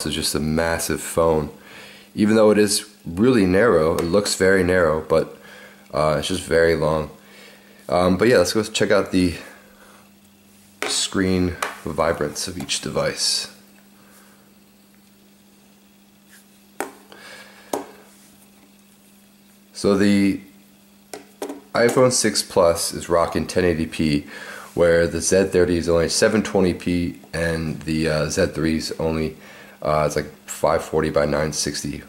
So just a massive phone. Even though it is really narrow, it looks very narrow, but it's just very long. But yeah, let's go check out the screen vibrance of each device. So the iPhone 6 Plus is rocking 1080p, where the Z30 is only 720p and the Z3 is only it's like 540 by 960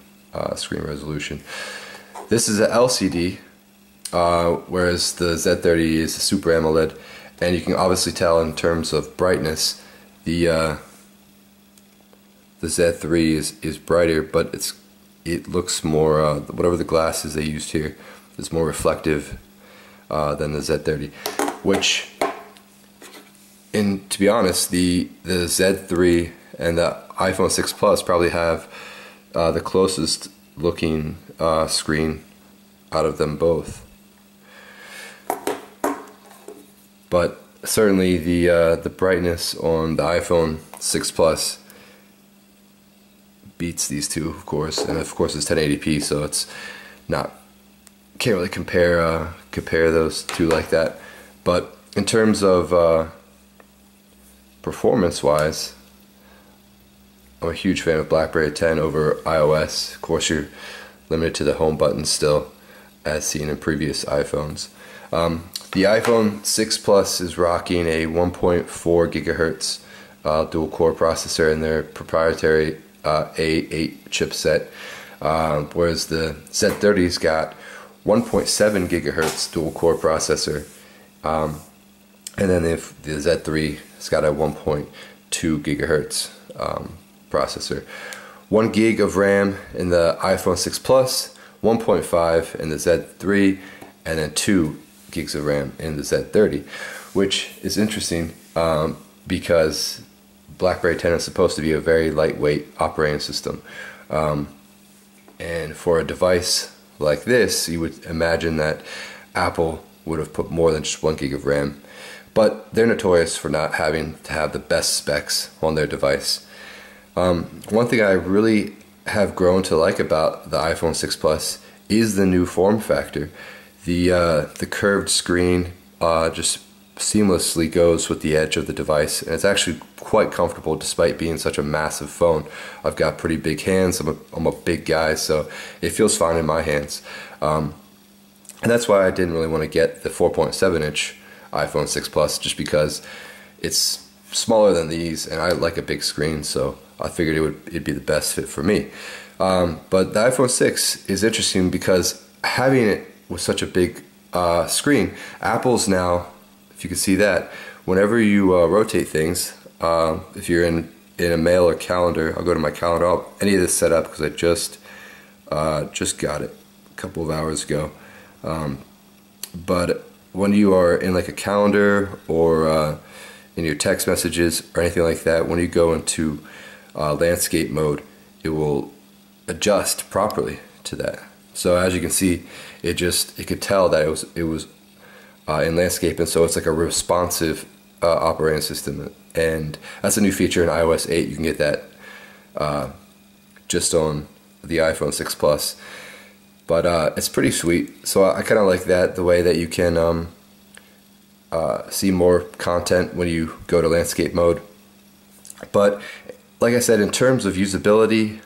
screen resolution. This is an LCD, whereas the Z30 is a Super AMOLED, and you can obviously tell in terms of brightness the Z3 is brighter, but it looks more whatever the glasses they used here is more reflective than the Z30, which, to be honest, the Z3 and the iPhone 6 Plus probably have the closest looking screen out of them both. But certainly the brightness on the iPhone 6 Plus beats these two, of course, and of course it's 1080p, so it's can't really compare those two like that. But in terms of performance-wise, I'm a huge fan of BlackBerry 10 over iOS. Of course, you're limited to the home button still, as seen in previous iPhones. The iPhone 6 Plus is rocking a 1.4 gigahertz dual-core processor in their proprietary A8 chipset, whereas the Z30's got 1.7 gigahertz dual-core processor, and then the Z3's got a 1.2 gigahertz processor. 1 gig of RAM in the iPhone 6 Plus, 1.5 in the Z3, and then 2 gigs of RAM in the Z30, which is interesting because BlackBerry 10 is supposed to be a very lightweight operating system, and for a device like this, you would imagine that Apple would have put more than just 1 gig of RAM, but they're notorious for not having to have the best specs on their device. One thing I really have grown to like about the iPhone 6 Plus is the new form factor. The curved screen just seamlessly goes with the edge of the device, and it's actually quite comfortable despite being such a massive phone. I've got pretty big hands, I'm a big guy, so it feels fine in my hands. And that's why I didn't really want to get the 4.7 inch iPhone 6 Plus, just because it's smaller than these and I like a big screen, so I figured it'd be the best fit for me. But the iPhone 6 is interesting because having it with such a big screen, Apple's now, if you can see that, whenever you rotate things, if you're in a mail or calendar, I'll go to my calendar, any of this set up because I just got it a couple of hours ago. But when you are in like a calendar or in your text messages or anything like that, when you go into landscape mode, it will adjust properly to that. So as you can see, it could tell that it was in landscape, and so it's like a responsive operating system, and that's a new feature in iOS 8. You can get that just on the iPhone 6 Plus, but it's pretty sweet. So I kind of like that, the way that you can see more content when you go to landscape mode. But like I said, in terms of usability,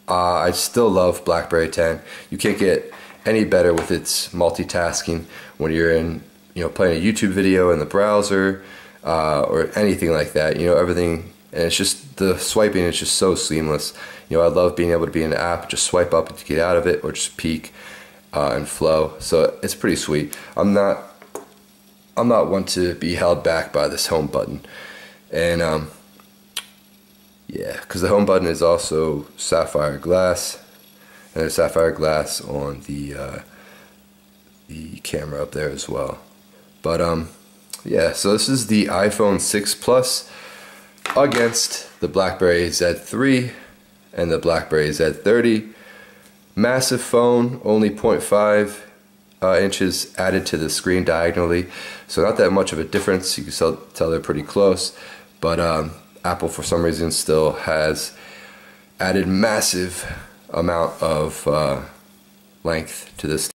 I still love BlackBerry 10. You can't get any better with its multitasking when you're playing a YouTube video in the browser or anything like that. Everything, and it's just, the swiping is just so seamless. I love being able to be in an app, just swipe up to get out of it, or just peek and flow. So it's pretty sweet. I'm not one to be held back by this home button, and yeah, because the home button is also sapphire glass, and there's sapphire glass on the camera up there as well. But yeah, so this is the iPhone 6 Plus against the BlackBerry Z3 and the BlackBerry Z30. Massive phone, only 0.5 inches added to the screen diagonally, so not that much of a difference. You can tell they're pretty close, but Apple for some reason still has added massive amount of length to this.